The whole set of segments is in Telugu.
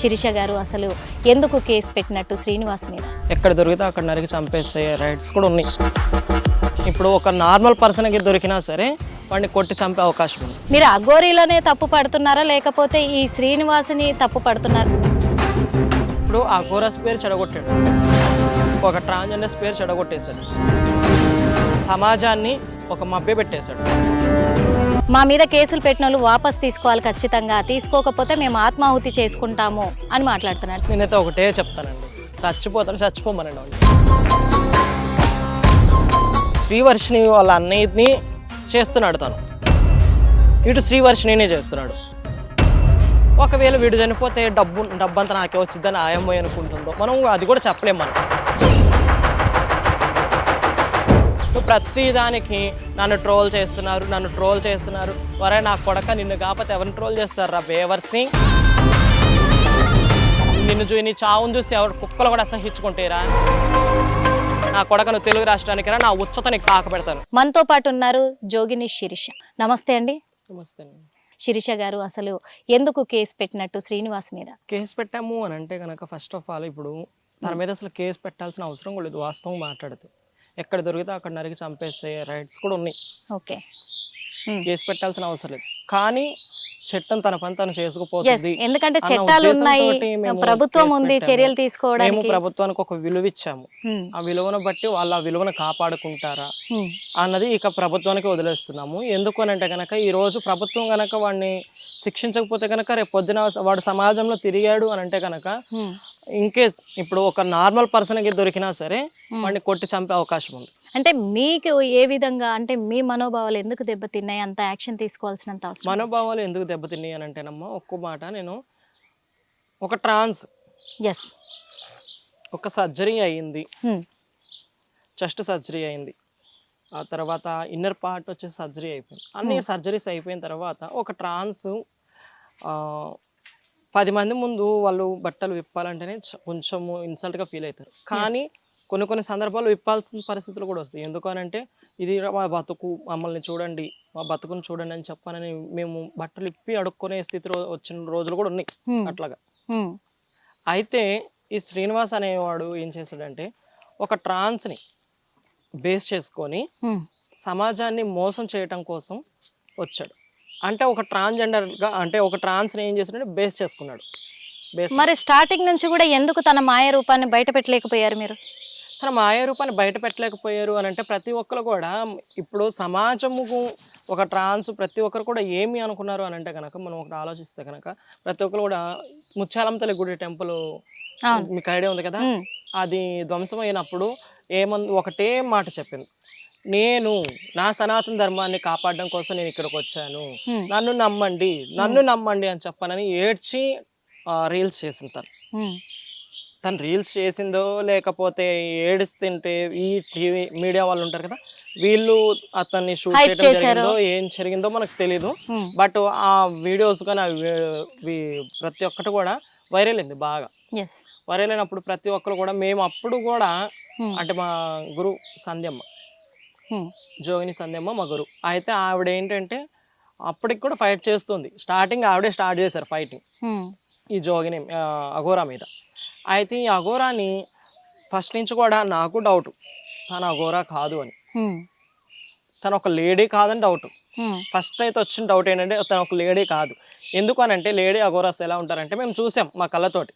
శిరీష గారు అసలు ఎందుకు కేసు పెట్టినట్టు శ్రీనివాస్ మీద? ఎక్కడ దొరికితే అక్కడ నరికి చంపేసే రైట్స్ కూడా ఉన్నాయి. ఇప్పుడు ఒక నార్మల్ పర్సన్కి దొరికినా సరే వాడిని కొట్టి చంపే అవకాశం ఉంది. మీరు అఘోరీలోనే తప్పు పడుతున్నారా లేకపోతే ఈ శ్రీనివాస్ని తప్పు పడుతున్నారు? ఇప్పుడు ఆ ఘోరస్ పేరు చెడగొట్టాడు, ఒక ట్రాన్స్జెండర్స్ పేరు చెడగొట్టేశాడు, సమాజాన్ని ఒక మభ్య పెట్టేశాడు. మా మీద కేసులు పెట్టిన వాళ్ళు వాపస్ తీసుకోవాలి, ఖచ్చితంగా తీసుకోకపోతే మేము ఆత్మాహుతి చేసుకుంటాము అని మాట్లాడుతున్నాడు. నేనైతే ఒకటే చెప్తానండి, చచ్చిపోతాను, చచ్చిపోమనండి వాళ్ళు. శ్రీవర్షిని వాళ్ళ అన్నయ్యని చేస్తున్నాడు తను, ఇటు శ్రీవర్షినినే చేస్తున్నాడు. ఒకవేళ వీడు చనిపోతే డబ్బంతా నాకే వచ్చిందని ఆయమ్మ అనుకుంటుందో మనం అది కూడా చెప్పలేము. మనం ప్రతి దానికి నన్ను ట్రోల్ చేస్తున్నారు వరే నా కొడక, నిన్ను కాకపోతే ఎవరిని ట్రోల్ చేస్తారా బేవర్స్ని? నీ చావును చూసి ఎవరు కుక్కలు కూడా అసహించుకుంటారా? నా కొడక నువ్వు తెలుగు రాష్ట్రానికి రా, నా ఉచ్చత నీకు సాక పెడతాను. మనతో పాటు ఉన్నారు జోగిని శిరీష. నమస్తే అండి. నమస్తే. శిరీష గారు అసలు ఎందుకు కేసు పెట్టినట్టు శ్రీనివాస్ మీద? కేసు పెట్టాము అని అంటే కనుక ఫస్ట్ ఆఫ్ ఆల్ ఇప్పుడు తన మీద అసలు కేసు పెట్టాల్సిన అవసరం కూడా లేదు. వాస్తవం మాట్లాడితే ఎక్కడ దొరికితే అక్కడ నరికి చంపేసే రైట్స్ కూడా ఉన్నాయి. ఓకే, కేసు పెట్టాల్సిన అవసరం లేదు. కానీ చట్టం తన పని తను చేసుకుపోతుంది. ఎందుకంటే చట్టాలు ఉన్నాయి, ప్రభుత్వం ఉంది చర్యలు తీసుకోవడానికి. మేము ప్రభుత్వానికి ఒక విలువ ఇచ్చాము, ఆ విలువను బట్టి వాళ్ళు ఆ విలువను కాపాడుకుంటారా అన్నది ఇక ప్రభుత్వానికి వదిలేస్తున్నాము. ఎందుకు అని అంటే కనుక ఈ రోజు ప్రభుత్వం కనుక వాడిని శిక్షించకపోతే కనుక రేపు పొద్దున వాడు సమాజంలో తిరిగాడు అని అంటే కనుక ఇన్కేస్ ఇప్పుడు ఒక నార్మల్ పర్సన్కి దొరికినా సరే వాడిని కొట్టి చంపే అవకాశం ఉంది. అంటే మీకు ఏ విధంగా, అంటే మీ మనోభావాలు ఎందుకు దెబ్బతిన్నాయి? అంత యాక్షన్ తీసుకోవాల్సినంత అవసరం? మనోభావాలు ఎందుకు దెబ్బతిన్నాయి అని అంటేనమ్మా, ఒక్క మాట, నేను ఒక ట్రాన్స్ ఒక సర్జరీ అయ్యింది, చెస్ట్ సర్జరీ అయింది, ఆ తర్వాత ఇన్నర్ పార్ట్ వచ్చేసి సర్జరీ అయిపోయింది. అన్ని సర్జరీస్ అయిపోయిన తర్వాత ఒక ట్రాన్స్ 10 మంది ముందు వాళ్ళు బట్టలు విప్పాలంటేనే కొంచెము ఇన్సల్ట్గా ఫీల్ అవుతారు. కానీ కొన్ని సందర్భాలు విప్పాల్సిన పరిస్థితులు కూడా వస్తాయి. ఎందుకు అని అంటే ఇది మా బతుకు, మమ్మల్ని చూడండి, మా బతుకుని చూడండి అని చెప్పానని మేము బట్టలు ఇప్పి అడుక్కునే స్థితి వచ్చిన రోజులు కూడా ఉన్నాయి అట్లాగా. అయితే ఈ శ్రీనివాస్ అనేవాడు ఏం చేశాడంటే ఒక ట్రాన్స్ని బేస్ చేసుకొని సమాజాన్ని మోసం చేయటం కోసం వచ్చాడు. అంటే ఒక ట్రాన్స్జెండర్గా, అంటే ఒక ట్రాన్స్ని ఏం చేశాడంటే బేస్ చేసుకున్నాడు. మరి స్టార్టింగ్ నుంచి కూడా ఎందుకు తన మాయ రూపాన్ని బయట పెట్టలేకపోయారు మీరు? తన మాయ రూపాన్ని బయట పెట్టలేకపోయారు అని అంటే ప్రతి ఒక్కరు కూడా ఇప్పుడు సమాజముకు ఒక ట్రాన్స్ ప్రతి ఒక్కరు కూడా ఏమి అనుకున్నారు అని అంటే కనుక మనం ఒకటి ఆలోచిస్తే కనుక ప్రతి ఒక్కరు కూడా ముత్యాలమ్మ తల్లి గుడి టెంపుల్ మీకు ఐడియా ఉంది కదా, అది ధ్వంసం అయినప్పుడు ఒకటే మాట చెప్పింది, నేను నా సనాతన ధర్మాన్ని కాపాడడం కోసం నేను ఇక్కడికి వచ్చాను, నన్ను నమ్మండి అని చెప్పనని ఏడ్చి రీల్స్ చేసింటారు. తను రీల్స్ చేసిందో లేకపోతే ఏడుస్తుంటే ఈ టీవీ మీడియా వాళ్ళు ఉంటారు కదా, వీళ్ళు అతన్ని షూట్ చేయడం జరిగిందో ఏం జరిగిందో మనకు తెలీదు. బట్ ఆ వీడియోస్ కానీ ప్రతి ఒక్కటి కూడా వైరల్ అయింది, బాగా వైరల్ అయినప్పుడు ప్రతి ఒక్కరు కూడా మేము అప్పుడు కూడా అంటే మా గురు సంధ్యమ్మ, జోగిని సంధ్యమ్మ మా గురు, అయితే ఆవిడ ఏంటంటే అప్పటికి కూడా ఫైట్ చేస్తుంది. స్టార్టింగ్ ఆవిడే స్టార్ట్ చేశారు ఫైటింగ్ ఈ జోగిని అఘోరా మీద. అయితే ఈ అఘోరాని ఫస్ట్ నుంచి కూడా నాకు డౌట్, తను అఘోరా కాదు అని, తను ఒక లేడీ కాదని డౌట్. ఫస్ట్ అయితే వచ్చిన డౌట్ ఏంటంటే తను ఒక లేడీ కాదు. ఎందుకు అని అంటే లేడీ అఘోరాస్ ఎలా ఉంటారంటే మేము చూసాం మా కళ్ళతోటి,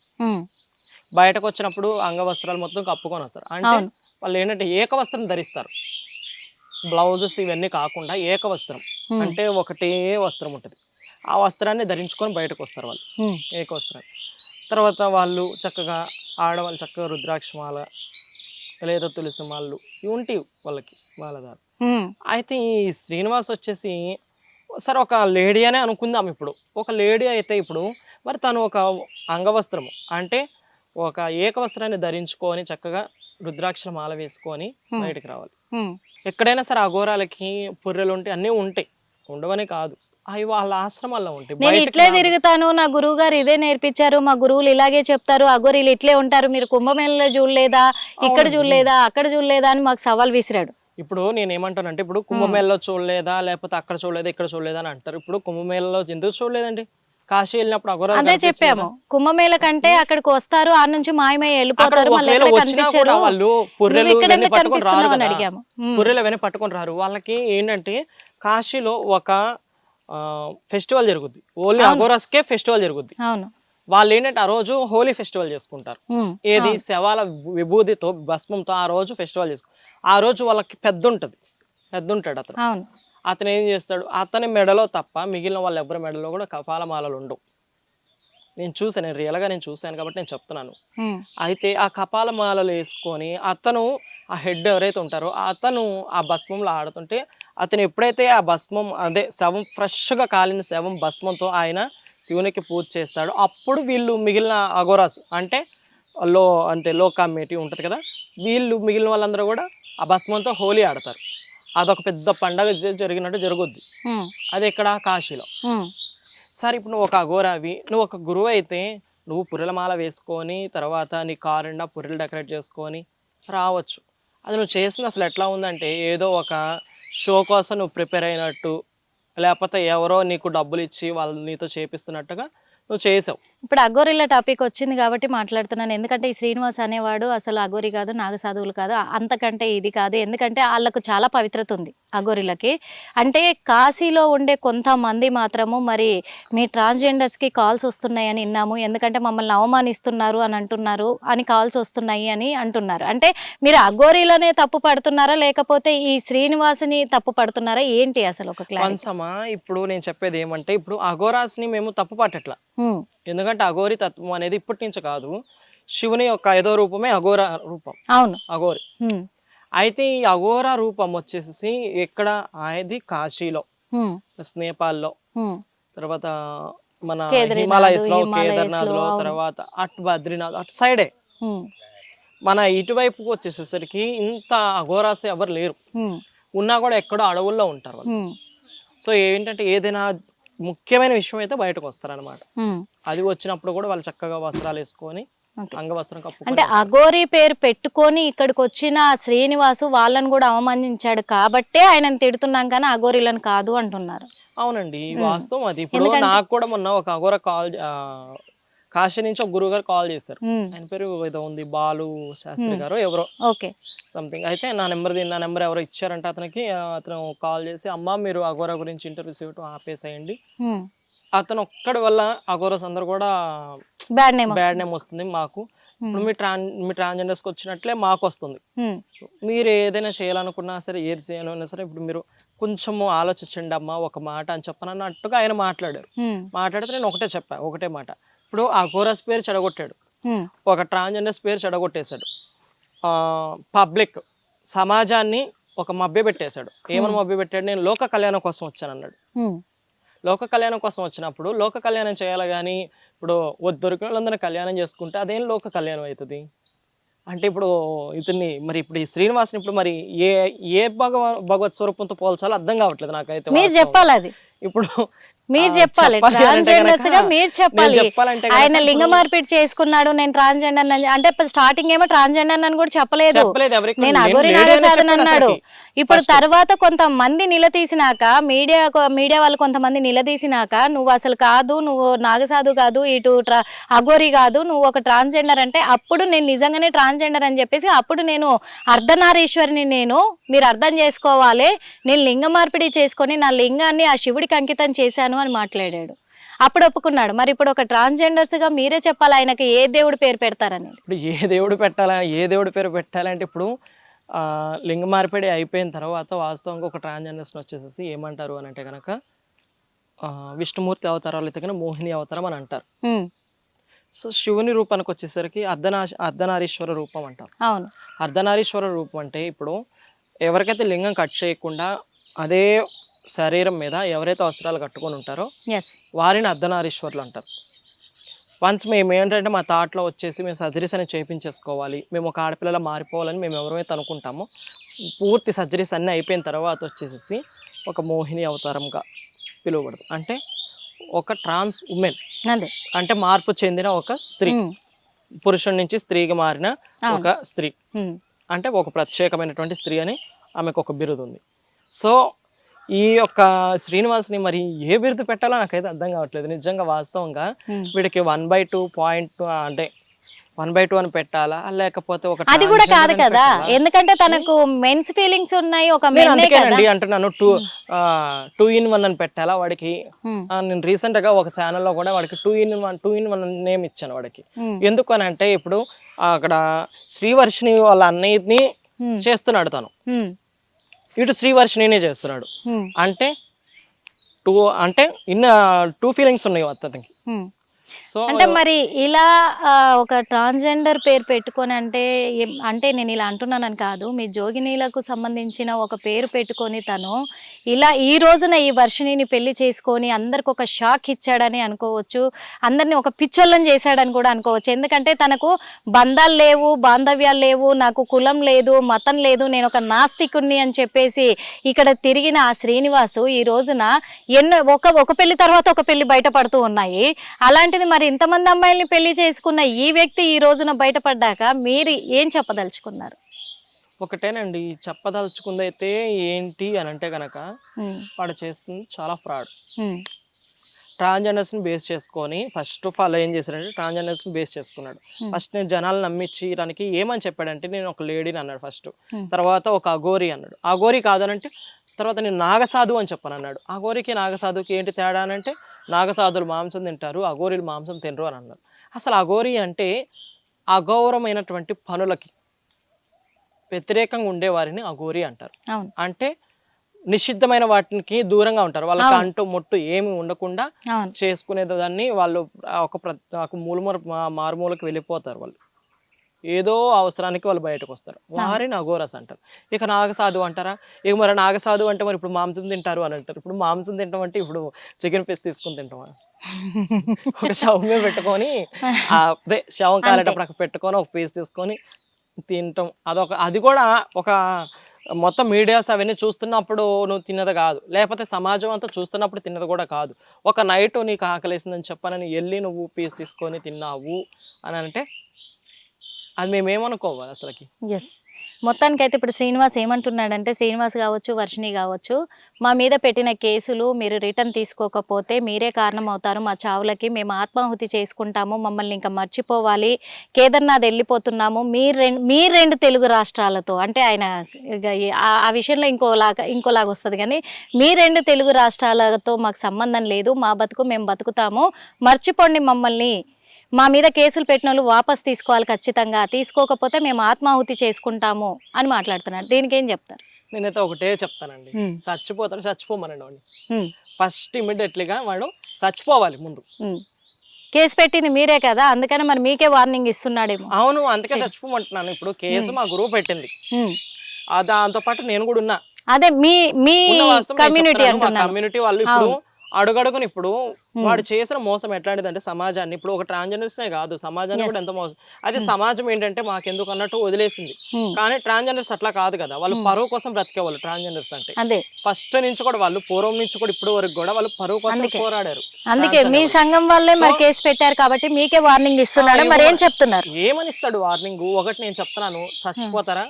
బయటకు వచ్చినప్పుడు అంగవస్త్రాలు మొత్తం కప్పుకొని వస్తారు. అంటే వాళ్ళు ఏంటంటే ఏకవస్త్రం ధరిస్తారు, బ్లౌజెస్ ఇవన్నీ కాకుండా ఏకవస్త్రం అంటే ఒకటే వస్త్రం ఉంటుంది, ఆ వస్త్రాన్ని ధరించుకొని బయటకు వస్తారు వాళ్ళు, ఏకవస్త్రాలు. తర్వాత వాళ్ళు చక్కగా ఆడవాళ్ళు చక్కగా రుద్రాక్షమాల లేదా తులసి మాలలు ఇవి ఉంటాయి వాళ్ళకి, వాళ్ళ దారి. అయితే ఈ శ్రీనివాస్ వచ్చేసి సరే ఒక లేడీ అనే అనుకుందాం. ఇప్పుడు ఒక లేడీ అయితే ఇప్పుడు మరి తను ఒక అంగవస్త్రము అంటే ఒక ఏకవస్త్రాన్ని ధరించుకొని చక్కగా రుద్రాక్షల మాల వేసుకొని బయటకు రావాలి. ఎక్కడైనా సరే అఘోరాలకి పుర్రెలు ఉంటాయి, అన్నీ ఉంటాయి, ఉండవనే కాదు, అవి వాళ్ళ ఆశ్రమాల్లో ఉంటాయి. నేను ఇట్లే తిరుగుతాను, నా గురువు గారు ఇదే నేర్పించారు, మా గురువులు ఇలాగే చెప్తారు, అఘోరీలు ఇట్లే ఉంటారు, మీరు కుంభమేళలో చూడలేదా, ఇక్కడ చూడలేదా, అక్కడ చూడలేదా అని మాకు సవాల్ విసిరాడు. ఇప్పుడు నేను ఏమంటానంటే ఇప్పుడు కుంభమేళలో చూడలేదా, లేకపోతే అక్కడ చూడలేదా, ఇక్కడ చూడలేదా అని అంటారు. ఇప్పుడు కుంభమేళలో ఎందుకు చూడలేదండి? కాశీ వెళ్ళినప్పుడు అఘోరాలు అదే కనిపించింది చెప్పాము, కదా. కుంభమేళ కంటే అక్కడికి వస్తారు, ఆ నుంచి మాయమై అక్కడ వెళ్ళిపోతారు, మళ్ళీ ఒకవేళ ఎక్కడ వచ్చినా కనిపించారు, కూడా వాళ్ళు నువ్వు పుర్రెలు ఇక్కడ ఇవన్నీ ఎందుకు పట్టుకొని రారు కనిపిస్తున్నావు అని కదా. అడిగాము. పుర్రెలు అవన్నీ పట్టుకొని రారు. వాళ్ళకి ఏంటంటే కాశీలో ఒక ఫెస్టివల్ జరుగుద్ది, ఓన్లీ అవును. అఘోరాస్కే ఫెస్టివల్ జరుగుద్ది. అవును. వాళ్ళు ఏంటంటే ఆ రోజు హోలీ ఫెస్టివల్ చేసుకుంటారు. ఏది అవును. శవాల విభూతితో భస్మంతో ఆ రోజు ఫెస్టివల్ చేసుకు. ఆ రోజు వాళ్ళకి పెద్ద ఉంటాడు అతను. అవును. అతను ఏం చేస్తాడు, అతని మెడలో తప్ప మిగిలిన వాళ్ళ ఎవరి మెడలో కూడా కపాలమాలలు ఉండవు. నేను రియల్గా చూశాను కాబట్టి నేను చెప్తున్నాను. అయితే ఆ కపాలమాలలు వేసుకొని అతను ఆ హెడ్ ఎవరైతే ఉంటారో అతను ఆ భస్మంలో ఆడుతుంటే, అతను ఎప్పుడైతే ఆ భస్మం అదే శవం ఫ్రెష్గా కాలిన శవం భస్మంతో ఆయన శివునికి పూజ చేస్తాడు, అప్పుడు వీళ్ళు మిగిలిన అఘోరాస్ అంటే లో కమిటీ ఉంటుంది కదా, వీళ్ళు మిగిలిన వాళ్ళందరూ కూడా ఆ భస్మంతో హోలీ ఆడతారు. అదొక పెద్ద పండగ జరిగినట్టు జరుగుద్ది. అది ఇక్కడ కాశీలో. సరే ఇప్పుడు నువ్వు ఒక అఘోరావి, నువ్వు ఒక గురువు అయితే నువ్వు పుర్రెల మాల వేసుకొని తర్వాత నీ కారు నిండా పుర్రెలు డెకరేట్ చేసుకొని రావచ్చు. అది నువ్వు చేసింది అసలు ఎట్లా ఉందంటే ఏదో ఒక షో కోసం నువ్వు ప్రిపేర్ అయినట్టు, లేకపోతే ఎవరో నీకు డబ్బులు ఇచ్చి వాళ్ళు నీతో చేపిస్తున్నట్టుగా నువ్వు చేసావు. ఇప్పుడు అఘోరిల టాపిక్ వచ్చింది కాబట్టి మాట్లాడుతున్నాను. ఎందుకంటే ఈ శ్రీనివాస్ అనేవాడు అసలు అఘోరి కాదు, నాగసాధువులు కాదు, అంతకంటే ఇది కాదు. ఎందుకంటే వాళ్ళకు చాలా పవిత్రత ఉంది అఘోరిలకి. అంటే కాశీలో ఉండే కొంతమంది మాత్రము మరి మీ ట్రాన్స్జెండర్స్కి కాల్స్ వస్తున్నాయని విన్నాము, ఎందుకంటే మమ్మల్ని అవమానిస్తున్నారు అని అంటున్నారు అని కాల్స్ వస్తున్నాయి అని అంటున్నారు. అంటే మీరు అఘోరిలోనే తప్పు పడుతున్నారా, లేకపోతే ఈ శ్రీనివాసుని తప్పు పడుతున్నారా, ఏంటి అసలు ఒక క్లారిటీ? వంశమా, ఇప్పుడు నేను చెప్పేది ఏమంటే ఇప్పుడు అఘోరాస్ని మేము తప్పు పట్టట్లా. ఎందుకంటే అఘోరి తత్వం అనేది ఇప్పటి నుంచి కాదు, శివుని యొక్క 5వ రూపమే అఘోర రూపం. అవును, అఘోరి. అయితే ఈ అఘోర రూపం వచ్చేసి ఎక్కడ అది కాశీలో, నేపాల్లో, తర్వాత మన హిమాలయస్ లో, కేదార్నాథ్ లో, తర్వాత అటు బద్రీనాథ్ అటు సైడే. మన ఇటువైపుకి వచ్చేసేసరికి ఇంత అఘోరాస్ ఎవరు లేరు, ఉన్నా కూడా ఎక్కడో అడవుల్లో ఉంటారు వాళ్ళు. సో ఏంటంటే ఏదైనా ముఖ్యమైన విషయం అయితే బయటకు వస్తారనమాట. అది వచ్చినప్పుడు కూడా వాళ్ళు చక్కగా వస్త్రాలు వేసుకొని అంగవస్త్రం కప్పు. అంటే అఘోరి పేరు పెట్టుకొని ఇక్కడికి వచ్చిన శ్రీనివాసు వాళ్ళని కూడా అవమానించాడు కాబట్టే ఆయనను తిడుతున్నాం కానీ అఘోరిలను కాదు అంటున్నారు. అవునండి, వాస్తవం అది. ఇప్పుడు నాకు కూడా మొన్న ఒక అఘోర కాశీ నుంచి ఒక గురువు గారు కాల్ చేశారు. ఆయన పేరు ఏదో ఉంది, బాలు శాస్త్రి గారు ఎవరో సంథింగ్. అయితే నా నెంబర్ ఎవరో ఇచ్చారంటే అతనికి. అతను కాల్ చేసి, అమ్మ మీరు అఘోరా గురించి ఇంటర్వ్యూస్ ఇవ్వటం ఆపేసేయండి, అతను ఒక్కడి వల్ల అఘోరాస్ అందరు కూడా బ్యాడ్ నేమ్ వస్తుంది మాకు. ఇప్పుడు మీ ట్రాన్స్జెండర్స్కి వచ్చినట్లే మాకు వస్తుంది. మీరు ఏదైనా చేయాలనుకున్నా సరే, ఏది చేయాలన్నా సరే ఇప్పుడు మీరు కొంచెము ఆలోచించండి అమ్మా ఒక మాట అని చెప్పనన్నట్టుగా ఆయన మాట్లాడారు. మాట్లాడితే నేను ఒకటే మాట, ఇప్పుడు ఆ అఘోరాస్ పేరు చెడగొట్టాడు, ఒక ట్రాన్స్జెండర్స్ పేరు చెడగొట్టేశాడు, పబ్లిక్ సమాజాన్ని ఒక మభ్య పెట్టేశాడు. ఏమని మభ్య పెట్టాడు, నేను లోక కళ్యాణం కోసం వచ్చాను అన్నాడు. లోక కళ్యాణం కోసం వచ్చినప్పుడు లోక కళ్యాణం చేయాలి కానీ ఇప్పుడు దొరికిన వాళ్ళందరినీ కళ్యాణం చేసుకుంటే అదేం లోక కళ్యాణం అవుతుంది అంటే, ఇప్పుడు ఇతన్ని మరి ఇప్పుడు ఈ శ్రీనివాసుని ఇప్పుడు మరి ఏ భగవత్ స్వరూపంతో పోల్చాలో అర్థం కావట్లేదు నాకైతే. మీరు చెప్పాలి, అది ఇప్పుడు మీరు చెప్పాలి, ట్రాన్స్జెండర్స్ గా మీరు చెప్పాలి. ఆయన లింగ మార్పిడి చేసుకున్నాడు, నేను ట్రాన్స్జెండర్ అంటే స్టార్టింగ్ ఏమో ట్రాన్స్జెండర్ అని కూడా చెప్పలేదు, నేను అఘోరి నాగసాధన అన్నాడు. ఇప్పుడు తర్వాత కొంతమంది నిలదీసినాక, మీడియా వాళ్ళు కొంతమంది నిలదీసినాక, నువ్వు అసలు కాదు, నువ్వు నాగసాధు కాదు, ఇటు అఘోరి కాదు, నువ్వు ఒక ట్రాన్స్జెండర్ అంటే అప్పుడు నేను నిజంగానే ట్రాన్స్జెండర్ అని చెప్పేసి అప్పుడు నేను అర్ధనారీశ్వరిని, మీరు అర్థం చేసుకోవాలి, నేను లింగ మార్పిడి చేసుకొని నా లింగాన్ని ఆ శివుడికి అంకితం చేశాను అని మాట్లాడాడు. అప్పుడు ఒప్పుకున్నాడు. మరి ఇప్పుడు ఒక ట్రాన్స్జెండర్స్ గా మీరే చెప్పాలి ఆయనకి ఏ దేవుడు పేరు పెడతారని. ఇప్పుడు ఏ దేవుడు పేరు పెట్టాలంటే ఇప్పుడు లింగ మార్పిడి అయిపోయిన తర్వాత వాస్తవంగా ఒక ట్రాన్స్జెండర్స్ వచ్చేసి ఏమంటారు అని అంటే కనుక విష్ణుమూర్తి అవతారాలు అయితే కనుక మోహిని అవతారం అని అంటారు. సో శివుని రూపానికి వచ్చేసరికి అర్ధనారీశ్వర రూపం అంటారు. అవును, అర్ధనారీశ్వర రూపం అంటే ఇప్పుడు ఎవరికైతే లింగం కట్ చేయకుండా అదే శరీరం మీద ఎవరైతే వస్త్రాలు కట్టుకొని ఉంటారో వారిని అర్ధనారీశ్వరులు అంటారు. వన్స్ మేము ఏంటంటే మా థాట్లో వచ్చేసి మేము సర్జరీస్ అని చేయించేసుకోవాలి, మేము ఒక ఆడపిల్లలా మారిపోవాలని మేము ఎవరైతే అనుకుంటామో పూర్తి సర్జరీస్ అన్నీ అయిపోయిన తర్వాత వచ్చేసి ఒక మోహిని అవతారంగా పిలువబడదు. అంటే ఒక ట్రాన్స్ ఉమెన్ అంటే మార్పు చెందిన ఒక స్త్రీ, పురుషుడి నుంచి స్త్రీగా మారిన ఒక స్త్రీ, అంటే ఒక ప్రత్యేకమైనటువంటి స్త్రీ అని ఆమెకు ఒక బిరుదు ఉంది. సో ఈ యొక్క శ్రీనివాస్ని మరి ఏ బిరుదు పెట్టాలో నాకైతే అర్థం కావట్లేదు నిజంగా వాస్తవంగా. వీడికి 1/2 పాయింట్ అంటే 1/2 అని పెట్టాలా లేకపోతే ఒక అది కూడా కాదు కదా, ఎందుకంటే తనకు మెన్స్ ఫీలింగ్స్ ఉన్నాయి, ఒక మెన్నే కదా అంటున్నాను. 2 in 1 అని పెట్టాలా వాడికి. నేను రీసెంట్ గా ఒక ఛానల్లో కూడా వాడికి 2 in 1 నేమ్ ఇచ్చాను వాడికి. ఎందుకు అని అంటే ఇప్పుడు అక్కడ శ్రీవర్షిని వాళ్ళ అన్నయ్యని చేస్తున్నాడు తను, ఇటు శ్రీవర్షినినే చేస్తున్నాడు. అంటే టూ ఫీలింగ్స్ ఉన్నాయి అతనికి. సో అంటే మరి ఇలా ఒక ట్రాన్స్జెండర్ పేరు పెట్టుకొని అంటే నేను ఇలా అంటున్నానని కాదు, మీ జోగినీలకు సంబంధించిన ఒక పేరు పెట్టుకొని తను ఇలా ఈ రోజున ఈ వర్షిణిని పెళ్లి చేసుకొని అందరికి ఒక షాక్ ఇచ్చాడని అనుకోవచ్చు, అందరిని ఒక పిచ్చోళ్ళని చేశాడని కూడా అనుకోవచ్చు. ఎందుకంటే తనకు బంధాలు లేవు, బాంధవ్యాలు లేవు, నాకు కులం లేదు, మతం లేదు, నేను ఒక నాస్తికుణ్ణి అని చెప్పేసి ఇక్కడ తిరిగిన ఆ శ్రీనివాసు ఈ రోజున ఒక పెళ్లి తర్వాత ఒక పెళ్లి బయటపడుతూ ఉన్నాయి. అలాంటిది మరి ఇంతమంది అమ్మాయిల్ని పెళ్లి చేసుకున్న ఈ వ్యక్తి ఈ రోజున బయటపడ్డాక మీరు ఏం చెప్పదలుచుకున్నారు? ఒకటేనండి చెప్పదలుచుకుంది అయితే ఏంటి అని అంటే కనుక వాడు చేస్తుంది చాలా ఫ్రాడ్. ట్రాన్స్జెండర్స్ని బేస్ చేసుకొని ఫస్ట్ ఆఫ్ ఆల్ ఏం చేశాడంటే ట్రాన్స్జెండర్స్ని బేస్ చేసుకున్నాడు. ఫస్ట్ నేను జనాలు నమ్మించడానికి ఏమని చెప్పాడంటే నేను ఒక లేడీని అన్నాడు ఫస్ట్, తర్వాత ఒక అఘోరి అన్నాడు. అఘోరి కాదనంటే తర్వాత నేను నాగసాధు అని చెప్పాను అన్నాడు. అఘోరికి నాగసాధుకి ఏంటి తేడా అని అంటే నాగసాధులు మాంసం తింటారు, అఘోరీలు మాంసం తినరు అని అన్నారు. అసలు అఘోరి అంటే అగౌరవమైనటువంటి పనులకి వ్యతిరేకంగా ఉండేవారిని అఘోరి అంటారు. అంటే నిషిద్ధమైన వాటికి దూరంగా ఉంటారు, వాళ్ళకి అంటూ ముట్టు ఏమి ఉండకుండా చేసుకునే దాన్ని వాళ్ళు ఒక మారుమూలకి వెళ్ళిపోతారు. వాళ్ళు ఏదో అవసరానికి వాళ్ళు బయటకు వస్తారు, వారిని అఘోరస్ అంటారు. ఇక నాగసాధు అంటారా? ఇక మరి నాగసాధు అంటే మరి ఇప్పుడు మాంసం తింటారు అని అంటారు. ఇప్పుడు మాంసం తింటాం అంటే ఇప్పుడు చికెన్ పీస్ తీసుకుని తింటామా? ఒక శవం మీద పెట్టుకొని అదే శవం కాలేటప్పుడు అక్కడ పెట్టుకొని ఒక పీస్ తీసుకొని తింటాం. అది కూడా ఒక మొత్తం మీడియాస్ అవన్నీ చూస్తున్నప్పుడు నువ్వు తిన్నది కాదు, లేకపోతే సమాజం అంతా చూస్తున్నప్పుడు తిన్నది కూడా కాదు. ఒక నైట్ నీకు ఆకలేసిందని చెప్పనని వెళ్ళి నువ్వు పీస్ తీసుకొని తిన్నావు అని అంటే అది మేమేమనుకోవాలి అసలుకి. ఎస్, మొత్తానికైతే ఇప్పుడు శ్రీనివాస్ ఏమంటున్నాడంటే, శ్రీనివాస్ కావచ్చు, వర్షిణి కావచ్చు, మా మీద పెట్టిన కేసులు మీరు రిటర్న్ తీసుకోకపోతే మీరే కారణం అవుతారు మా చావులకి, మేము ఆత్మాహుతి చేసుకుంటాము, మమ్మల్ని ఇంకా మర్చిపోవాలి, కేదార్నాథ్ వెళ్ళిపోతున్నాము, మీ రెండు తెలుగు రాష్ట్రాలతో అంటే ఆయన ఆ విషయంలో ఇంకోలాగా వస్తుంది, కానీ మీ 2 తెలుగు రాష్ట్రాలతో మాకు సంబంధం లేదు, మా బతుకు మేము బతుకుతాము, మర్చిపోండి మమ్మల్ని, మా మీద కేసులు పెట్టిన వాళ్ళు వాపస్ తీసుకోవాలి, ఖచ్చితంగా తీసుకోకపోతే మేము ఆత్మాహుతి చేసుకుంటాము అని మాట్లాడుతున్నారు. దీనికి ఏం చెప్తారు? నేనైతే ఒకటే చెప్తానండి, చచ్చిపోమనండి వాడిని. ఫస్ట్ ఇమీడియట్లీగా వాడు చచ్చిపోవాలి ముందు. కేసు పెట్టింది మీరే కదా, అందుకని మరి మీకే వార్నింగ్ ఇస్తున్నాడేమో. అవును, అందుకే చచ్చిపోమంటున్నాను. ఇప్పుడు కేసు మా గురువు పెట్టింది, దాంతో పాటు నేను కూడా ఉన్నా. అదే మీ కమ్యూనిటీ వాళ్ళు ఇప్పుడు అడుగడుగుని ఇప్పుడు వాడు చేసిన మోసం ఎట్లాంటిదంటే సమాజాన్ని, ఇప్పుడు ఒక ట్రాన్స్జెండర్స్నే కాదు సమాజాన్ని కూడా ఎంత మోసం. అయితే సమాజం ఏంటంటే మాకెందుకు అన్నట్టు వదిలేసింది, కానీ ట్రాన్స్జెండర్స్ అట్లా కాదు కదా, వాళ్ళు పరువు కోసం బ్రతికేవాళ్ళు. ట్రాన్స్జెండర్స్ అంటే ఫస్ట్ నుంచి కూడా వాళ్ళు పూర్వం నుంచి కూడా ఇప్పుడు వరకు కూడా వాళ్ళు పరువు కోసం పోరాడారు. అందుకే మీ సంఘం వాళ్ళే మరి కేసు పెట్టారు కాబట్టి మీకే వార్నింగ్ ఇస్తున్నాడు. మరి ఏం చెప్తున్నారు? ఏమని ఇస్తాడు వార్నింగ్? ఒకటి నేను చెప్తున్నాను, చచ్చిపోతారా?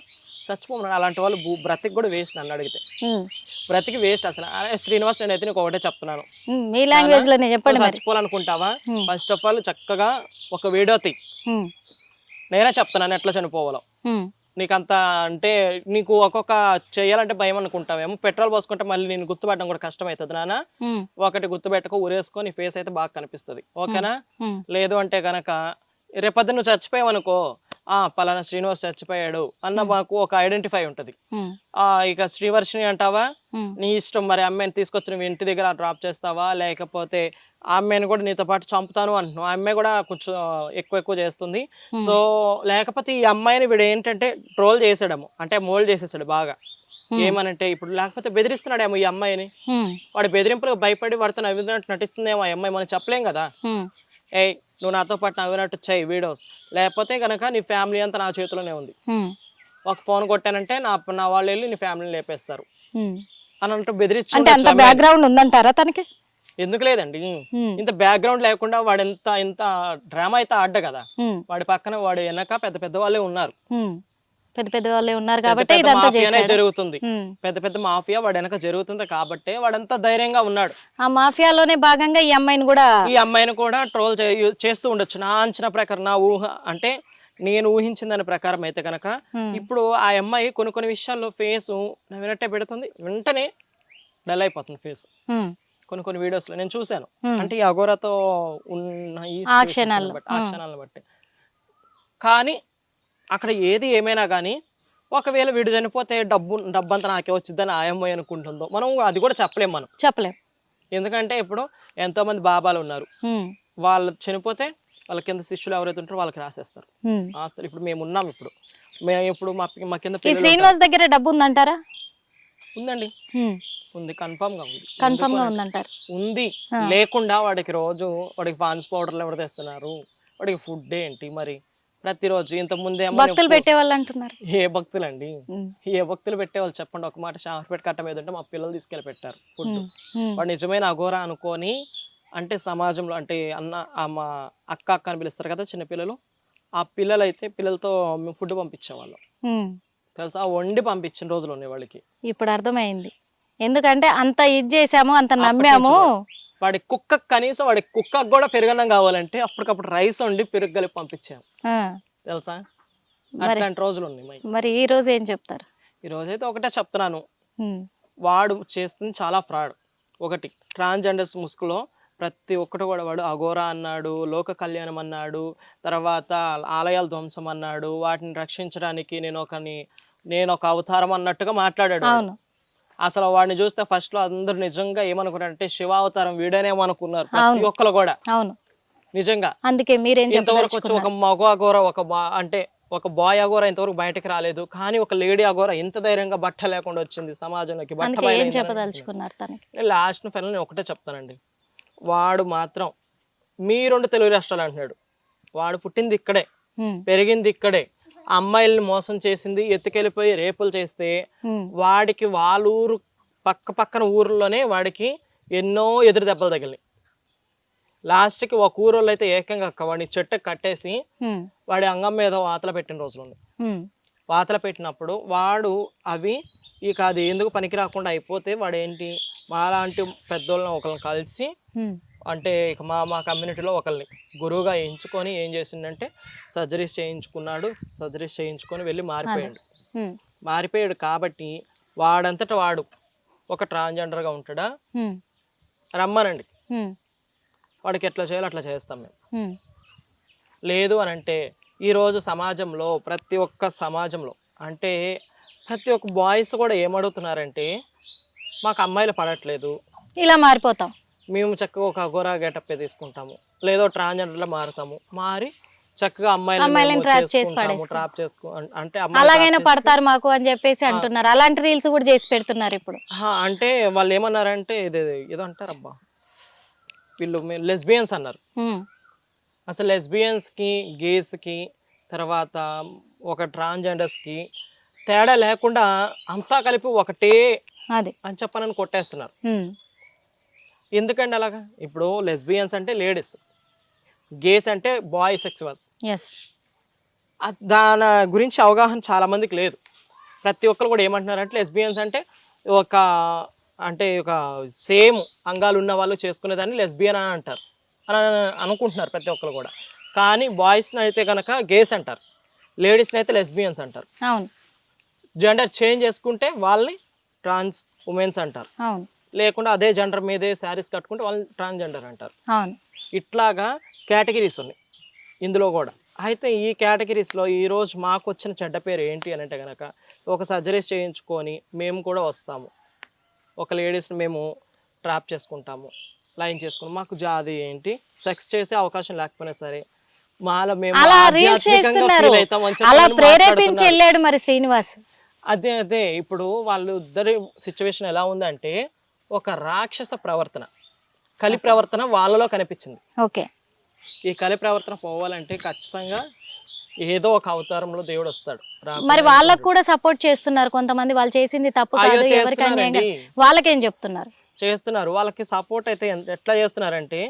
చచ్చిపోమన్నాడు. అలాంటి వాళ్ళు బ్రతికి కూడా వేస్ట్ నన్ను అడిగితే, బ్రతికి వేస్ట్ అసలు. శ్రీనివాస్ నేనైతే నీకు ఒకటే చెప్తున్నాను, మీ లాంగ్వేజ్ లో చెప్పండి. చచ్చిపోవాలనుకుంటావా? ఫస్ట్ ఆఫ్ ఆల్ చక్కగా ఒక వీడియో తీ, నేనే చెప్తున్నాను ఎట్లా చనిపోవాలో. నీకంత అంటే నీకు ఒక్కొక్క చేయాలంటే భయం అనుకుంటావేమో, పెట్రోల్ పోసుకుంటే మళ్ళీ నేను గుర్తుపెట్టడం కూడా కష్టం అవుతుంది నాన్న. ఒకటి గుర్తుపెట్టుకో, ఊరేసుకో, నీ ఫేస్ అయితే బాగా కనిపిస్తుంది, ఓకేనా? లేదు అంటే గనక రేపొద్దు నువ్వు చచ్చిపోయావనుకో, పలానా శ్రీనివాస్ చచ్చిపోయాడు అన్న మాకు ఒక ఐడెంటిఫై ఉంటది. ఇక శ్రీవర్షిని అంటావా, నీ ఇష్టం, మరి అమ్మాయిని తీసుకొచ్చి నువ్వు ఇంటి దగ్గర డ్రాప్ చేస్తావా, లేకపోతే ఆ అమ్మాయిని కూడా నీతో పాటు చంపుతాను అంటున్నావు. ఆ అమ్మాయి కూడా కొంచెం ఎక్కువ చేస్తుంది. సో లేకపోతే ఈ అమ్మాయిని వీడు ఏంటంటే ట్రోల్ చేసాడేమో, అంటే మోల్డ్ చేసేసాడు బాగా. ఏమనంటే ఇప్పుడు లేకపోతే బెదిరిస్తున్నాడేమో ఈ అమ్మాయిని, వాడు బెదిరింపులకు భయపడి వాడితో నవ్వినట్టు నటిస్తుందేమో ఆ అమ్మాయి, మనం చెప్పలేం కదా. నువ్వు నాతో పాటు నవ్వినట్టు చెయ్యి వీడియోస్, లేకపోతే కనుక నీ ఫ్యామిలీ అంతా నా చేతిలోనే ఉంది, ఒక ఫోన్ కొట్టానంటే నా వాళ్ళు వెళ్ళి నీ ఫ్యామిలీని లేపేస్తారు అని అంటూ బెదిరించి. బ్యాక్గ్రౌండ్ ఉందంటారా తనకి? ఎందుకు లేదండి, ఇంత బ్యాక్గ్రౌండ్ లేకుండా వాడు ఇంత డ్రామా అయితే ఆడ్డ కదా. వాడి పక్కన వాడు వెనక పెద్ద పెద్ద వాళ్ళే ఉన్నారు. పెద్ద పెద్ద వాళ్ళే ఉన్నారు కాబట్టి ఇదంతా మాఫియానే చేశాడు. జరుగుతుంది, పెద్ద పెద్ద మాఫియా వాడు వెనక జరుగుతుంది కాబట్టి వాడంతా ధైర్యంగా ఉన్నాడు. ఆ మాఫియాలోనే భాగంగా ఈ అమ్మాయిని కూడా ట్రోల్ చేస్తూ ఉండొచ్చు. నా అంచనా ప్రకారం, నా ఊహ అంటే నేను ఊహించిన దాని ప్రకారం అయితే కనుక ఇప్పుడు ఆ అమ్మాయి కొన్ని విషయాల్లో ఫేస్ నవ్వినట్టే పెడుతుంది, వెంటనే డల్ అయిపోతుంది ఫేస్. కొన్ని వీడియోస్ లో నేను చూశాను. అంటే ఈ అఘోరాతో ఉన్న ఈ ఆ క్షణాలను బట్టి. కానీ అక్కడ ఏది ఏమైనా కానీ ఒకవేళ వీడు చనిపోతే డబ్బంతా నాకే వచ్చిందని ఆ అమ్మాయి అనుకుంటుందో మనం అది కూడా చెప్పలేం. ఎందుకంటే ఇప్పుడు ఎంతో మంది బాబాలు ఉన్నారు, వాళ్ళు చనిపోతే వాళ్ళ కింద శిష్యులు ఎవరైతే ఉంటారో వాళ్ళకి రాసేస్తారు ఆస్తులు. ఇప్పుడు మేము ఉన్నాం, ఇప్పుడు మా కింద శ్రీనివాస్ దగ్గర డబ్బు ఉందంటారా? ఉందండి, ఉంది, కన్ఫర్మ్ గా ఉందంటారు. ఉంది, లేకుండా వాడికి రోజు వాడికి పాన్స్ పౌడర్లు ఎవరు తెస్తున్నారు, వాడికి ఫుడ్ ఏంటి మరి ప్రతిరోజు. ఇంత ముందే భక్తులు పెట్టేవాళ్ళు అంటున్నారు. ఏ భక్తులు అండి, ఏ భక్తులు పెట్టేవాళ్ళు చెప్పండి ఒక మాట. షాంపేట కట్ట మీద ఉంటే మా పిల్లలు తీసుకెళ్ళి పెట్టారు ఫుడ్. వాడు నిజమైన అఘోరా అనుకొని, అంటే సమాజంలో అంటే మా అక్క అని పిలుస్తారు కదా చిన్న పిల్లలు, ఆ పిల్లలు అయితే పిల్లలతో ఫుడ్ పంపించేవాళ్ళు తెలుసా, వండి పంపించిన రోజులు ఉన్నాయి వాళ్ళకి. ఇప్పుడు అర్థమైంది, ఎందుకంటే అంత ఇది చేసాము, అంత నమ్మాము. వాడి కుక్క కనీసం వాడి కుక్కకు కూడా పెరుగన్నం కావాలంటే అప్పటికప్పుడు రైస్ వండి పెరుగు కలిపి పంపించాము తెలుసా. అట్లాంటి రోజులు ఉన్నాయి. మరి ఈ రోజు ఏం చెప్తారు? ఈ రోజైతే ఒకటే చెప్తున్నాను, వాడు చేస్తుంది చాలా ఫ్రాడ్. ఒకటి, ట్రాన్స్జెండర్స్ ముసుగులో ప్రతి ఒక్కటి కూడా వాడు అఘోరా అన్నాడు, లోక కళ్యాణం అన్నాడు, తర్వాత ఆలయాల ధ్వంసం అన్నాడు, వాటిని రక్షించడానికి నేను ఒక అవతారం అన్నట్టుగా మాట్లాడాడు. అసలు వాడిని చూస్తే ఫస్ట్ లో అందరు నిజంగా ఏమనుకున్నారంటే శివ అవతారం వీడనేమో అనుకున్నారు ప్రతి ఒక్కరు కూడా. నిజంగా అందుకే ఇంతవరకు వచ్చి ఒక మగ అఘోర ఒక బాయ్ అఘోర ఇంతవరకు బయటకు రాలేదు, కానీ ఒక లేడీ అఘోర ఇంత ధైర్యంగా బట్ట లేకుండా వచ్చింది సమాజంలోకి. లాస్ట్ ఫైనల్ నేను ఒకటే చెప్తానండి, వాడు మాత్రం మీ 2 తెలుగు రాష్ట్రాలు అంటున్నాడు. వాడు పుట్టింది ఇక్కడే, పెరిగింది ఇక్కడే, అమ్మాయిల్ని మోసం చేసింది, ఎత్తుకెళ్ళిపోయి రేపులు చేస్తే వాడికి వాళ్ళ ఊరు పక్కన ఊర్లోనే వాడికి ఎన్నో ఎదురు దెబ్బలు తగిలినాయి. లాస్ట్కి ఒక ఊరోళ్ళు అయితే ఏకంగా వాడిని చెట్టు కట్టేసి వాడి అంగం మీద వాతలు పెట్టిన రోజులు ఉన్నాయి. వాతలు పెట్టినప్పుడు వాడు అవి ఇక అది ఎందుకు పనికి రాకుండా అయిపోతే వాడు ఏంటి, మాలాంటి పెద్దోళ్ళని ఒకరిని కలిసి, అంటే ఇక మా కమ్యూనిటీలో ఒకరిని గురువుగా ఎంచుకొని ఏం చేసిండంటే సర్జరీస్ చేయించుకొని వెళ్ళి మారిపోయాడు. కాబట్టి వాడంతటా వాడు ఒక ట్రాన్స్జెండర్గా ఉంటాడా, రమ్మనండి, వాడికి ఎట్లా చేయాలో అట్లా చేస్తాం మేము. లేదు అని అంటే ఈరోజు సమాజంలో ప్రతి ఒక్క బాయ్స్ కూడా ఏమడుగుతున్నారంటే మాకు అమ్మాయిలు పడట్లేదు, ఇలా మారిపోతాం, మేము చక్కగా ఒక అఘోరా గెటప్ తీసుకుంటాము, లేదో ట్రాన్స్జెండర్లో మారి చక్కగా అమ్మాయిలను ట్రాప్ చేసుకో అంటే అలాగైనా పడతారు మాకు అని చెప్పేసి అంటున్నారు. అలాంటి రీల్స్ కూడా చేసి పెడుతున్నారు ఇప్పుడు. అంటే వాళ్ళు ఏమన్నారంటే ఏదో అంటారు అబ్బా, వీళ్ళు లెస్బియన్స్ అన్నారు. అసలు లెస్బియన్స్ కి, గేస్ కి, తర్వాత ఒక ట్రాన్స్జెండర్స్ కి తేడా లేకుండా అంతా కలిపి ఒకటే అని చెప్పనని కొట్టేస్తున్నారు. ఎందుకండి అలాగా? ఇప్పుడు లెస్బియన్స్ అంటే లేడీస్, గేస్ అంటే బాయ్ సెక్సువల్స్. దాని గురించి అవగాహన చాలా మందికి లేదు. ప్రతి ఒక్కరు కూడా ఏమంటున్నారంటే లెస్బియన్స్ అంటే ఒక సేమ్ అంగాలు ఉన్న వాళ్ళు చేసుకునేదాన్ని లెస్బియన్ అని అంటారు అని అనుకుంటున్నారు ప్రతి ఒక్కరు కూడా. కానీ బాయ్స్ని అయితే కనుక గేస్ అంటారు, లేడీస్ని అయితే లెస్బియన్స్ అంటారు. జెండర్ చేంజ్ చేసుకుంటే వాళ్ళని ట్రాన్స్ ఉమెన్స్ అంటారు, లేకుండా అదే జెండర్ మీదే శారీస్ కట్టుకుంటే వాళ్ళని ట్రాన్స్జెండర్ అంటారు. ఇట్లాగా కేటగిరీస్ ఉన్నాయి ఇందులో కూడా. అయితే ఈ కేటగిరీస్లో ఈరోజు మాకు వచ్చిన చెడ్డ పేరు ఏంటి అని అంటే కనుక, ఒక సర్జరీస్ చేయించుకొని మేము కూడా వస్తాము, ఒక లేడీస్ని మేము ట్రాప్ చేసుకుంటాము, లైన్ చేసుకుంటాం, మాకు జాది ఏంటి సెక్స్ చేసే అవకాశం లేకపోయినా సరే మాలో మేము మరి శ్రీనివాస్ అదే ఇప్పుడు వాళ్ళు ఇద్దరి సిచ్యువేషన్ ఎలా ఉందంటే ఒక రాక్షస ప్రవర్తన, కలి ప్రవర్తన వాళ్ళలో కనిపించింది. ఈ కలి ప్రవర్తన పోవాలంటే ఖచ్చితంగా ఏదో ఒక అవతారంలో దేవుడు వస్తాడు. మరి వాళ్ళకు కూడా సపోర్ట్ చేస్తున్నారు కొంతమంది, వాళ్ళు చేసింది తప్పు కాదు ఎవరికి అన్యాయంగా వాళ్ళకేం చెప్తున్నారు? చేస్తున్నారు. వాళ్ళకి సపోర్ట్ అయితే ఎట్లా చేస్తున్నారంటే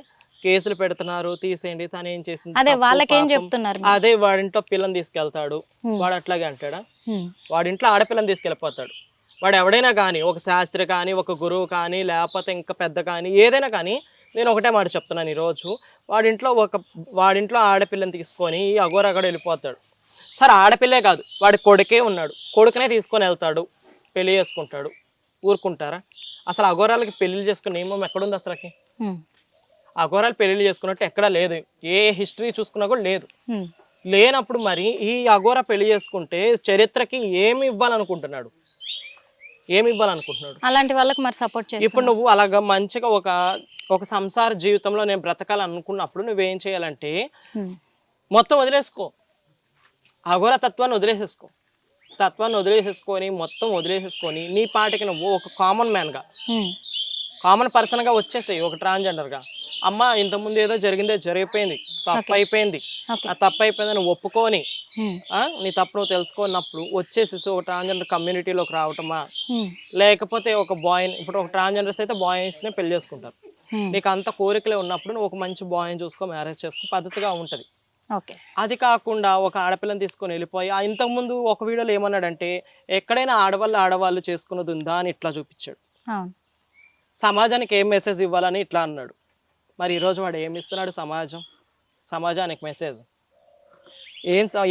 కేసులు పెడుతున్నారు, తీసేయండి, తను ఏం చేసింది అదే తప్పు, వాళ్ళకేం పాపం. చెప్తున్నారు? అదే వాడింట్లో పిల్లని తీసుకెళ్తాడు, వాడు అట్లాగే అంటాడా? వాడింట్లో ఆడపిల్లని తీసుకెళ్ళిపోతాడు. వాడు ఎవడైనా కానీ, ఒక శాస్త్రి కానీ, ఒక గురువు కానీ, లేకపోతే ఇంకా పెద్ద కానీ, ఏదైనా కానీ, నేను ఒకటే మాట చెప్తున్నాను ఈరోజు, వాడింట్లో ఆడపిల్లని తీసుకొని ఈ అఘోరగడు వెళ్ళిపోతాడు. సరే ఆడపిల్లే కాదు, వాడి కొడుకే ఉన్నాడు, కొడుకునే తీసుకొని వెళ్తాడు, పెళ్లి చేసుకుంటాడు, ఊరుకుంటారా? అసలు అఘోరాలకి పెళ్లి చేసుకునే నియమం ఎక్కడుంది అసలుకి? అఘోరాలు పెళ్లి చేసుకున్నట్టు ఎక్కడా లేదు, ఏ హిస్టరీ చూసుకున్నా కూడా లేదు. లేనప్పుడు మరి ఈ అఘోర పెళ్లి చేసుకుంటే చరిత్రకి ఏమి ఇవ్వాలనుకుంటున్నాడు? అలాంటి వాళ్ళకి మరి సపోర్ట్ చేస్తా. ఇప్పుడు నువ్వు అలాగా మంచిగా ఒక సంసార జీవితంలో నేను బ్రతకాలనుకున్నప్పుడు నువ్వేం చేయాలంటే మొత్తం వదిలేసుకో, అఘోర తత్వాన్ని వదిలేసేసుకొని మొత్తం వదిలేసేసుకొని నీ పాటికి నువ్వు ఒక కామన్ మ్యాన్గా, కామన్ పర్సన్గా వచ్చేసాయి, ఒక ట్రాన్స్జెండర్గా. అమ్మ ఇంతకుముందు ఏదో జరిగిపోయింది, తప్పు అయిపోయింది, ఆ తప్పు అయిపోయిందని నువ్వు ఒప్పుకొని నీ తప్పు నువ్వు తెలుసుకున్నప్పుడు వచ్చేసేసి ఒక ట్రాన్స్జెండర్ కమ్యూనిటీలోకి రావటమా, లేకపోతే ఒక బాయ్ని, ఇప్పుడు ఒక ట్రాన్స్జెండర్స్ అయితే బాయ్స్నే పెళ్లి చేసుకుంటారు. నీకు అంత కోరికలే ఉన్నప్పుడు నువ్వు ఒక మంచి బాయ్ని చూసుకో, మ్యారేజ్ చేసుకో, పద్ధతిగా ఉంటుంది. అది కాకుండా ఒక ఆడపిల్లని తీసుకొని వెళ్ళిపోయి, ఇంతకుముందు ఒక వీడియోలో ఏమన్నాడంటే ఎక్కడైనా ఆడవాళ్ళు చేసుకున్నది ఉందా అని ఇట్లా చూపించాడు, సమాజానికి ఏం మెసేజ్ ఇవ్వాలని ఇట్లా అన్నాడు. మరి ఈరోజు వాడు ఏమి ఇస్తున్నాడు సమాజానికి మెసేజ్?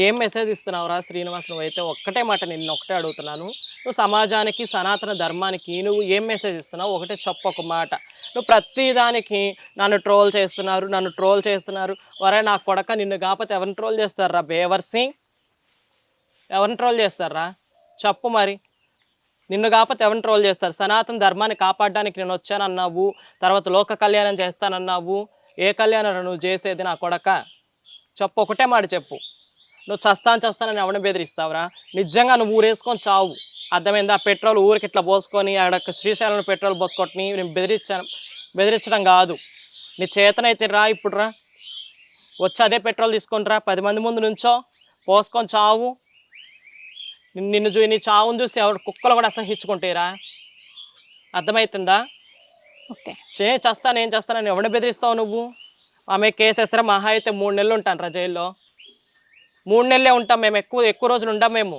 ఏం మెసేజ్ ఇస్తున్నావురా శ్రీనివాస్? నువ్వైతే ఒక్కటే మాట, నిన్ను ఒకటే అడుగుతున్నాను, నువ్వు సమాజానికి, సనాతన ధర్మానికి నువ్వు ఏం మెసేజ్ ఇస్తున్నావు? ఒకటే చెప్పు, ఒక మాట. నువ్వు ప్రతిదానికి నన్ను ట్రోల్ చేస్తున్నారు, వరే నా కొడక, నిన్ను కాకపోతే ఎవరిని ట్రోల్ చేస్తారా? బేవర్సి, ఎవరిని ట్రోల్ చేస్తారా చెప్పు మరి? నిన్ను కాకపోతే ఎవరిని ట్రోల్ చేస్తారు? సనాతన ధర్మాన్ని కాపాడడానికి నేను వచ్చానన్నావు, తర్వాత లోక కళ్యాణం చేస్తానన్నావు, ఏ కళ్యాణం నువ్వు చేసేది నా కొడక? చెప్పు, ఒకటే మాట చెప్పు. నువ్వు చస్తానని ఎవరిని బెదిరిస్తావురా? నిజంగా నువ్వు ఊరేసుకొని చావు, అర్థమైందా? పెట్రోల్ ఊరికి ఇట్లా పోసుకొని అక్కడ శ్రీశైలంలో పెట్రోల్ పోసుకొని నేను బెదిరించడం కాదు, నీ చేతనైతే రా, ఇప్పుడు రా, వచ్చి అదే పెట్రోల్ తీసుకొని రా, 10 మంది ముందు నుంచో పోసుకొని చావు. నీ చావును చూసి ఎవరు కుక్కలు కూడా అసహించుకుంటారా? అర్థమవుతుందా? నేను చేస్తానని ఎవరిని బెదిరిస్తావు నువ్వు? ఆమె కేసు వేస్తారా? మహా అయితే 3 నెలలు ఉంటాను రా జైల్లో, 3 నెలలే ఉంటాం మేము, ఎక్కువ రోజులు ఉంటాం మేము.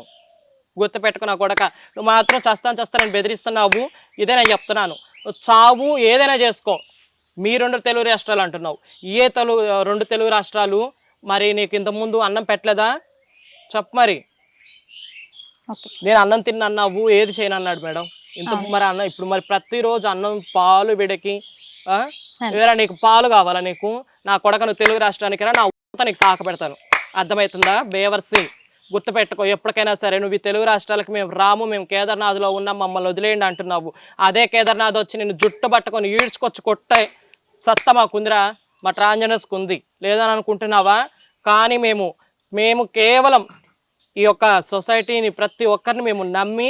గుర్తుపెట్టుకున్నా కొడక, నువ్వు మాత్రం చేస్తానని బెదిరిస్తున్నావు. ఇదే నేను చెప్తున్నాను, నువ్వు చావు ఏదైనా చేసుకో. మీ 2 తెలుగు రాష్ట్రాలు అంటున్నావు, 2 తెలుగు రాష్ట్రాలు మరి నీకు ఇంతకుముందు అన్నం పెట్టలేదా? చెప్పు మరి. నేను అన్నం తిన్నావు, ఏది చేయను అన్నాడు మేడం. మరి అన్నం ఇప్పుడు మరి ప్రతిరోజు అన్నం, పాలు విడకి వేరే, నీకు పాలు కావాలా? నీకు నా కొడక, నువ్వు తెలుగు రాష్ట్రానికి రా, నా నీకు సాక పెడతాను. అర్థమవుతుందా? బేవర్సి, గుర్తుపెట్టుకో. ఎప్పటికైనా సరే నువ్వు ఈ తెలుగు రాష్ట్రాలకు మేము రాము, మేము కేదార్నాథ్లో ఉన్నాం, మమ్మల్ని వదిలేయండి అంటున్నావు. అదే కేదార్నాథ్ వచ్చి నిన్ను జుట్టు పట్టుకొని ఈడ్చుకొచ్చి కొట్టే సత్తా మాకుందిరా, మా ట్రాన్స్జెండర్స్కి ఉంది, లేదని అనుకుంటున్నావా? కానీ మేము కేవలం ఈ యొక్క సొసైటీని, ప్రతి ఒక్కరిని మేము నమ్మి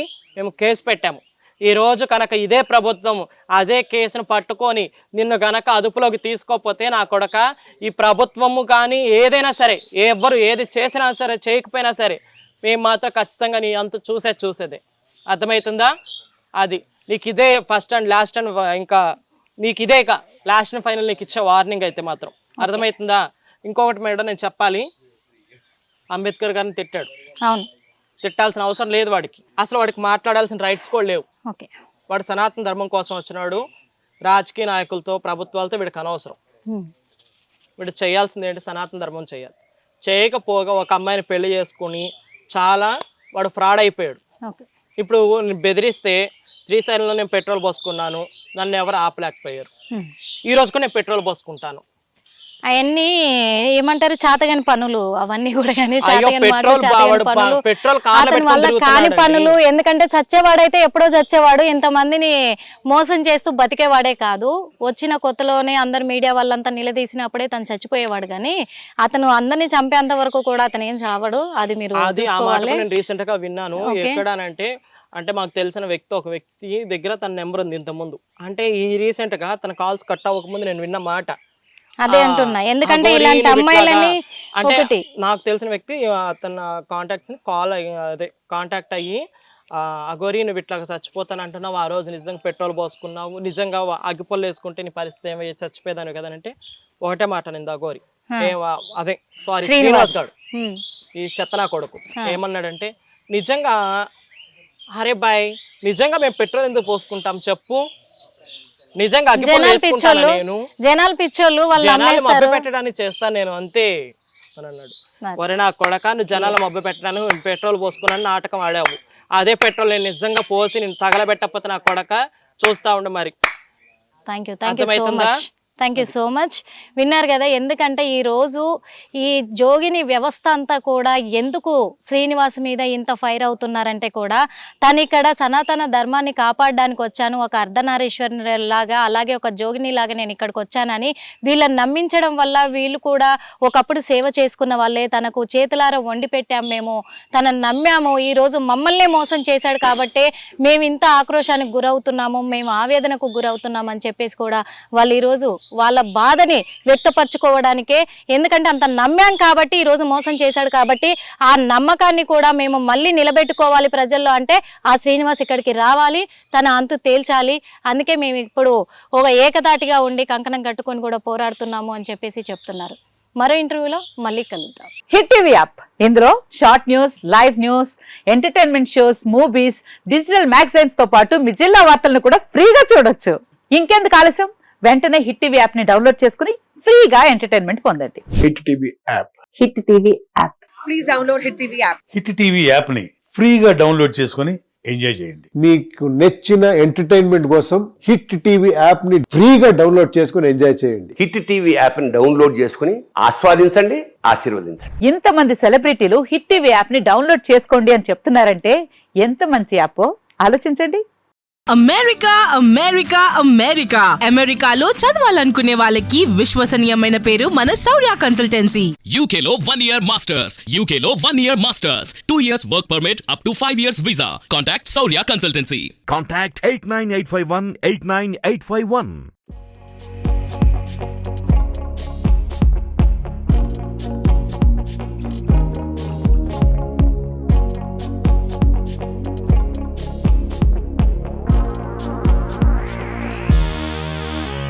కేసు పెట్టాము. ఈరోజు కనుక ఇదే ప్రభుత్వం అదే కేసును పట్టుకొని నిన్ను గనక అదుపులోకి తీసుకోకపోతే నా కొడక, ఈ ప్రభుత్వము కానీ ఏదైనా సరే, ఎవరు ఏది చేసినా సరే, చేయకపోయినా సరే, మేము మాత్రం ఖచ్చితంగా నీ అంత చూసేదే. అర్థమవుతుందా? అది నీకు ఇదే ఫస్ట్ అండ్ లాస్ట్ అండ్ ఇంకా నీకు ఇదే లాస్ట్ అండ్ ఫైనల్ నీకు ఇచ్చే వార్నింగ్ అయితే మాత్రం. అర్థమవుతుందా? ఇంకొకటి మేడం నేను చెప్పాలి, అంబేద్కర్ గారిని తిట్టాడు. తిట్టాల్సిన అవసరం లేదు వాడికి, అసలు వాడికి మాట్లాడాల్సిన రైట్స్ కూడా లేవు. వాడు సనాతన ధర్మం కోసం వచ్చినాడు, రాజకీయ నాయకులతో, ప్రభుత్వాలతో వీడికి అనవసరం. వీడు చేయాల్సింది ఏంటి? సనాతన ధర్మం చేయాలి. చేయకపోగా ఒక అమ్మాయిని పెళ్లి చేసుకుని వాడు ఫ్రాడ్ అయిపోయాడు. ఇప్పుడు బెదిరిస్తే శ్రీశైలంలో నేను పెట్రోల్ పోసుకున్నాను, నన్ను ఎవరు ఆపలేకపోయారు. ఈ రోజు కూడా నేను పెట్రోల్ పోసుకుంటాను. అవన్నీ ఏమంటారు, చాతగాని పనులు అవన్నీ కూడా. కాని పనులు. ఎందుకంటే చచ్చేవాడైతే ఎప్పుడో చచ్చేవాడు, ఇంతమందిని మోసం చేస్తూ బతికేవాడే కాదు. వచ్చిన కొత్తలోనే అందరు మీడియా వాళ్ళంతా నిలదీసినప్పుడే తను చచ్చిపోయేవాడు, కానీ అతను అందరినీ చంపేంత వరకు కూడా అతను ఏం చావడు. అది మీరు రీసెంట్ గా విన్నాను. అంటే మాకు తెలిసిన ఒక వ్యక్తి దగ్గర తన నెంబర్ ఉంది ఇంతకుముందు. అంటే ఈ రీసెంట్ గా తన కాల్స్ కట్ అవ్వకముందు నేను విన్న మాట అదే అంటున్నా. ఎందుకంటే ఇలాంటి అమ్మాయిలని అంటే నాకు తెలిసిన వ్యక్తి తన కాంటాక్ట్ అయ్యి అఘోరి నువ్వు ఇట్లా చచ్చిపోతాను అంటున్నావు, ఆ రోజు నిజంగా పెట్రోల్ పోసుకున్నావు, నిజంగా అగ్గిపొల్లు వేసుకుంటే నీ పరిస్థితి ఏమో చచ్చిపోయేదాను కదా అంటే ఒకటే మాట నిందా గోరి అదే సారీ శ్రీనివాస్ గారు ఈ చెత్తనా కొడుకు ఏమన్నాడంటే, నిజంగా అరే బాయ్ నిజంగా మేము పెట్రోల్ ఎందుకు పోసుకుంటాం చెప్పు, నిజంగా నేను జనాలు పిచ్చోళ్ళు జనాలు మభ్య పెట్టడానికి చేస్తాను నేను అంతే అని అన్నాడు. ఒరే నా కొడక, నువ్వు జనాల మభ్య పెట్టడానికి పెట్రోల్ పోసుకున్నాను నాటకం ఆడావు, అదే పెట్రోల్ నేను నిజంగా పోసి నేను తగలబెట్టకపోతే నా కొడక చూస్తా ఉండు మరి. Thank you so much. విన్నారు కదా, ఎందుకంటే ఈరోజు ఈ జోగిని వ్యవస్థ అంతా కూడా ఎందుకు శ్రీనివాస్ మీద ఇంత ఫైర్ అవుతున్నారంటే కూడా తను ఇక్కడ సనాతన ధర్మాన్ని కాపాడడానికి వచ్చాను, ఒక అర్ధనారీశ్వరి లాగా అలాగే ఒక జోగిని లాగా నేను ఇక్కడికి వచ్చానని వీళ్ళని నమ్మించడం వల్ల వీళ్ళు కూడా ఒకప్పుడు సేవ చేసుకున్న వాళ్ళే, తనకు చేతులారా వండి పెట్టాము మేము, తనని నమ్మాము, ఈరోజు మమ్మల్నే మోసం చేశాడు కాబట్టి మేము ఇంత ఆక్రోశానికి గురవుతున్నాము, మేము ఆవేదనకు గురవుతున్నాం అని చెప్పేసి కూడా వాళ్ళు ఈరోజు వాళ్ళ బాధని వ్యక్తపరచుకోవడానికే, ఎందుకంటే అంత నమ్మాం కాబట్టి ఈరోజు మోసం చేశాడు కాబట్టి ఆ నమ్మకాన్ని కూడా మేము మళ్ళీ నిలబెట్టుకోవాలి ప్రజల్లో అంటే ఆ శ్రీనివాస్ ఇక్కడికి రావాలి, తన అంతు తేల్చాలి, అందుకే మేము ఇప్పుడు ఒక ఏకతాటిగా ఉండి కంకణం కట్టుకొని కూడా పోరాడుతున్నాము అని చెప్పేసి చెప్తున్నారు. మరో ఇంటర్వ్యూలో మళ్ళీ కలుద్దాం. హిట్ టీవీ యాప్, ఇందులో short news, live news, entertainment shows, movies, digital magazines తో పాటు మీ జిల్లా వార్తలను కూడా ఫ్రీగా చూడొచ్చు. ఇంకెందుకు ఆలస్యం, వెంటనే హిట్ టీవీ యాప్ ని డౌన్లోడ్ చేసుకుని ఫ్రీగా ఎంటర్టైన్మెంట్ పొందండి. Hit TV app. Hit TV app. Please download hit TV app. Hit TV app ని ఫ్రీగా డౌన్లోడ్ చేసుకుని ఎంజాయ్ చేయండి. మీకు నచ్చిన ఎంటర్టైన్మెంట్ కోసం హిట్ టీవీ యాప్ ని ఫ్రీగా డౌన్లోడ్ చేసుకుని ఎంజాయ్ చేయండి. హిట్ టీవీ యాప్ ని డౌన్లోడ్ చేసుకుని ఆస్వాదించండి, ఆశీర్వదించండి. ఇంతమంది సెలబ్రిటీలు హిట్ టీవీ యాప్ ని డౌన్లోడ్ చేసుకోండి అని చెప్తున్నారంటే ఎంత మంచి యాప్ ఆలోచించండి. అమెరికా అమెరికా అమెరికా అమెరికాలో చదవాలనుకునే వాళ్ళకి విశ్వసనీయమైన పేరు మన శౌర్య కన్సల్టెన్సీ. UK లో 1 year masters, UK లో 1 year masters, 2 years work permit up to 5 years visa. Contact Saurya Consultancy. Contact 89851 89851.